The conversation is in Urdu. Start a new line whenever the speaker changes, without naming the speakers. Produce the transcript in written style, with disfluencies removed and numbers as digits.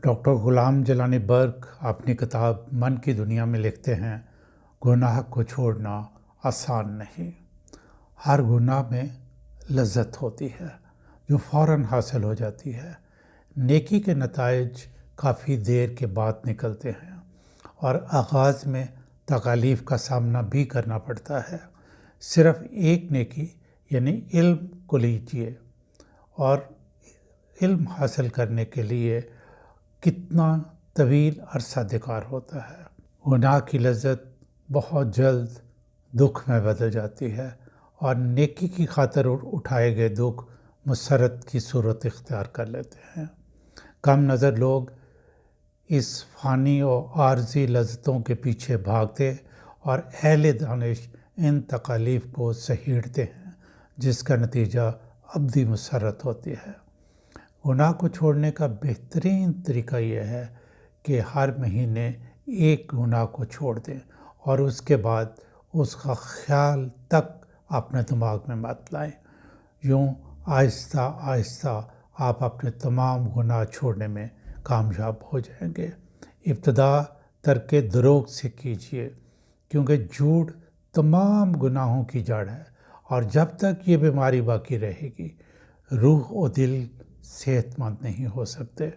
ڈاکٹر غلام جلانی برق اپنی کتاب من کی دنیا میں لکھتے ہیں، گناہ کو چھوڑنا آسان نہیں۔ ہر گناہ میں لذت ہوتی ہے جو فوراً حاصل ہو جاتی ہے۔ نیکی کے نتائج کافی دیر کے بعد نکلتے ہیں اور آغاز میں تکالیف کا سامنا بھی کرنا پڑتا ہے۔ صرف ایک نیکی یعنی علم کو لیجیے، اور علم حاصل کرنے کے لیے کتنا طویل عرصہ درکار ہوتا ہے۔ گناہ کی لذت بہت جلد دکھ میں بدل جاتی ہے، اور نیکی کی خاطر اٹھائے گئے دکھ مسرت کی صورت اختیار کر لیتے ہیں۔ کم نظر لوگ اس فانی اور عارضی لذتوں کے پیچھے بھاگتے اور اہل دانش ان تکالیف کو سہیڑتے ہیں، جس کا نتیجہ ابدی مسرت ہوتی ہے۔ گناہ کو چھوڑنے کا بہترین طریقہ یہ ہے کہ ہر مہینے ایک گناہ کو چھوڑ دیں، اور اس کے بعد اس کا خیال تک اپنے دماغ میں مت لائیں۔ یوں آہستہ آہستہ آپ اپنے تمام گناہ چھوڑنے میں کامیاب ہو جائیں گے۔ ابتدا ترک دروغ سے کیجیے، کیونکہ جھوٹ تمام گناہوں کی جڑ ہے، اور جب تک یہ بیماری باقی رہے گی، روح و دل صحت مند نہیں ہو سکتے۔